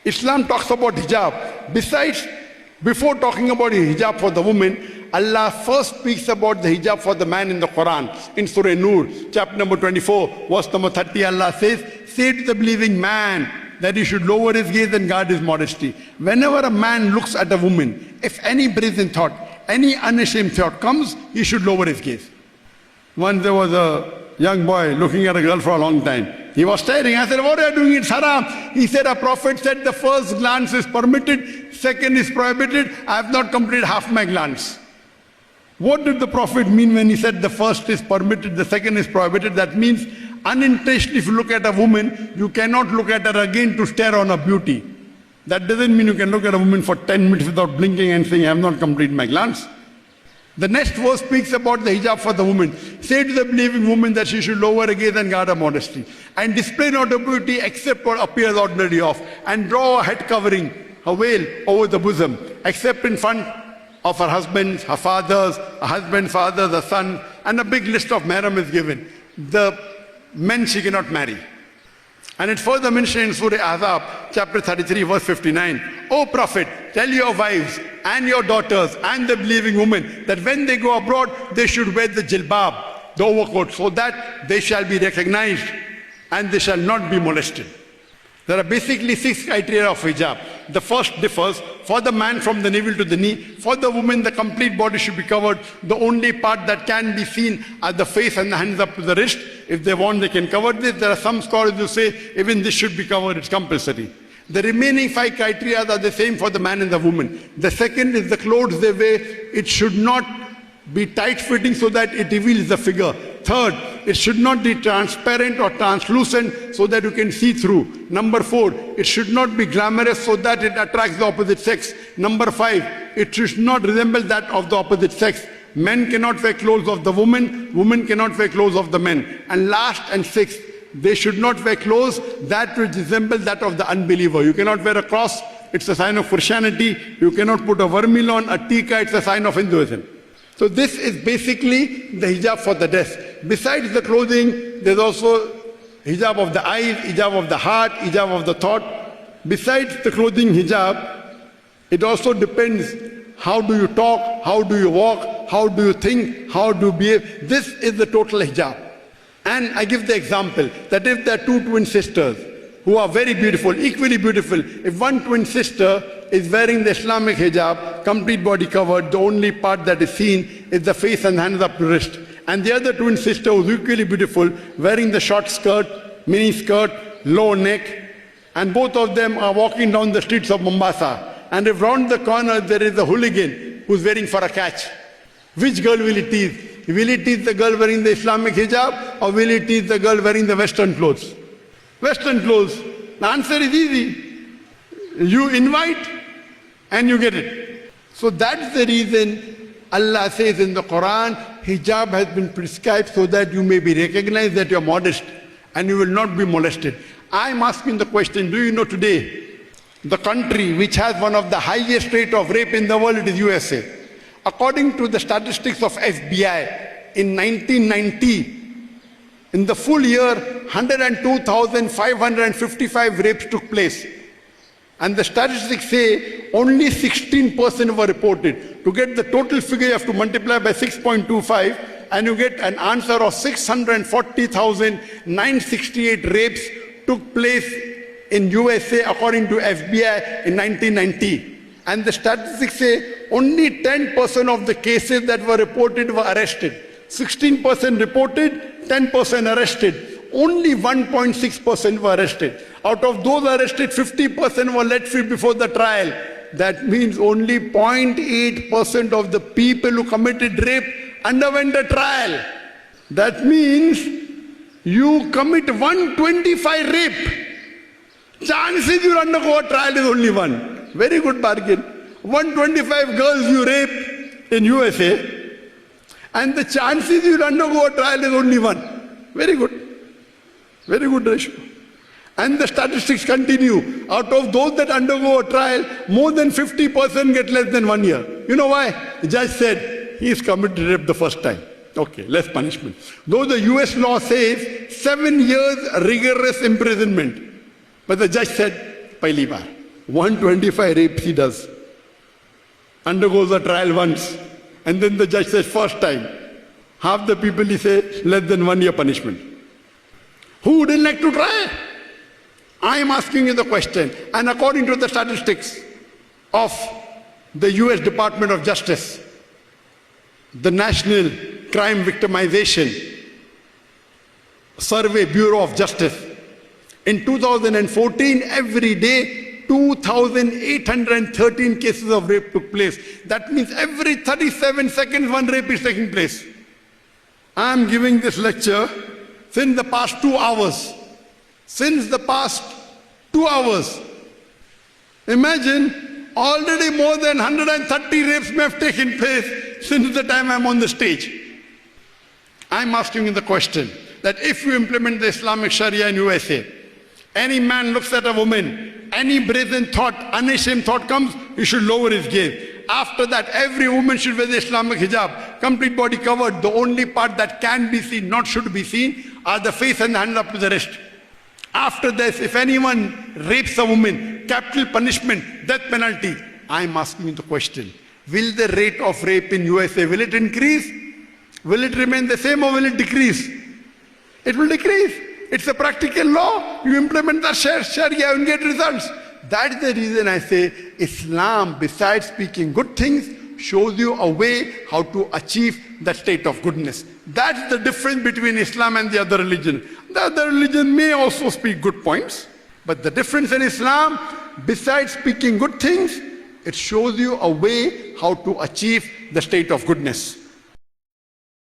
Islam talks about hijab. Besides, before talking about hijab for the woman, Allah first speaks about the hijab for the man in the Quran. In Surah Nur, chapter number 24, verse number 30, Allah says, say to the believing man that he should lower his gaze and guard his modesty. Whenever a man looks at a woman, if any brazen thought, any unashamed thought comes, he should lower his gaze. Once there was a young boy looking at a girl for a long time. He was staring. I said, what are you doing? It's haram. He said, our Prophet said the first glance is permitted, second is prohibited. I have not completed half my glance. What did the Prophet mean when he said the first is permitted, the second is prohibited? That means unintentionally, if you look at a woman, you cannot look at her again to stare on her beauty. That doesn't mean you can look at a woman for 10 minutes without blinking and saying, I have not completed my glance. The next verse speaks about the hijab for the woman. Say to the believing woman that she should lower her gaze and guard her modesty, and display not her beauty except what appears ordinarily of, and draw a head covering, her veil, over the bosom, except in front of her husbands, her fathers, her husband's fathers, her son, and a big list of mahram is given. The men she cannot marry. And it's further mentioned in Surah Ahzab, chapter 33, verse 59. O Prophet, tell your wives and your daughters and the believing women that when they go abroad, they should wear the jilbab, the overcoat, so that they shall be recognized and they shall not be molested. There are basically 6 criteria of hijab. The first differs for the man from the navel to the knee. For the woman, the complete body should be covered. The only part that can be seen are the face and the hands up to the wrist. If they want, they can cover this. There are some scholars who say even this should be covered, it's compulsory. The remaining 5 criteria are the same for the man and the woman. The second is the clothes they wear. It should not be tight-fitting so that it reveals the figure. Third, it should not be transparent or translucent so that you can see through. Number 4, it should not be glamorous so that it attracts the opposite sex. Number 5, it should not resemble that of the opposite sex. Men cannot wear clothes of the woman, women cannot wear clothes of the men. And last and sixth, they should not wear clothes that which resemble that of the unbeliever. You cannot wear a cross, it's a sign of Christianity. You cannot put a vermil on, a tika, it's a sign of Hinduism. So this is basically the hijab for the dress. Besides the clothing, there's also hijab of the eyes, hijab of the heart, hijab of the thought. Besides the clothing hijab, it also depends how do you talk, how do you walk, how do you think, how do you behave. This is the total hijab. And I give the example that if there are 2 twin sisters who are very beautiful, equally beautiful, if one twin sister is wearing the Islamic hijab, complete body covered, the only part that is seen is the face and hands up to wrist. And the other twin sister who is equally beautiful, wearing the short skirt, mini skirt, low neck, and both of them are walking down the streets of Mombasa. And if round the corner there is a hooligan who's waiting for a catch, which girl will he tease? Will he tease the girl wearing the Islamic hijab, or will he tease the girl wearing the Western clothes? Western clothes. The answer is easy. You invite and you get it. So that's the reason Allah says in the Quran, hijab has been prescribed so that you may be recognized that you are modest and you will not be molested. I'm asking the question, do you know today, the country which has one of the highest rate of rape in the world, it is USA. According to the statistics of FBI, in 1990, in the full year, 102,555 rapes took place. And the statistics say only 16% were reported. To get the total figure, you have to multiply by 6.25 and you get an answer of 640,968 rapes took place in USA according to FBI in 1990. And the statistics say only 10% of the cases that were reported were arrested. 16% reported, 10% arrested. Only 1.6% were arrested. Out of those arrested, 50% were let free before the trial. That means only 0.8% of the people who committed rape underwent a trial. That means you commit 125 rape. Chances you'll undergo a trial is only 1. Very good bargain. 125 girls you rape in USA, and the chances you'll undergo a trial is only 1. Very good. Very good ratio. And the statistics continue. Out of those that undergo a trial, more than 50% get less than 1 year. You know why? The judge said, he's committed rape the first time. Okay, less punishment. Though the US law says 7 years rigorous imprisonment. But the judge said, pehli baar. 125 rapes he does. Undergoes a trial once. And then the judge says, first time. Half the people, he says, less than 1 year punishment. Who wouldn't like to try? I am asking you the question. And according to the statistics of the US Department of Justice, the National Crime Victimization Survey Bureau of Justice, in 2014, every day, 2,813 cases of rape took place. That means every 37 seconds, one rape is taking place. I am giving this lecture since the past 2 hours. Since the past 2 hours. Imagine, already more than 130 rapes may have taken place since the time I am on the stage. I am asking you the question that if you implement the Islamic Sharia in USA, any man looks at a woman, any brazen thought, unashamed thought comes, he should lower his gaze. After that, every woman should wear the Islamic hijab, complete body covered. The only part that can be seen, not should be seen, are the face and the hands up to the wrist. After this, if anyone rapes a woman, capital punishment, death penalty. I am asking you the question, will the rate of rape in USA, will it increase? Will it remain the same or will it decrease? It will decrease. It's a practical law. You implement the Sharia and get results. That's the reason I say Islam, besides speaking good things, shows you a way how to achieve that state of goodness. That's the difference between Islam and the other religion. The other religion may also speak good points, but the difference in Islam, besides speaking good things, it shows you a way how to achieve the state of goodness.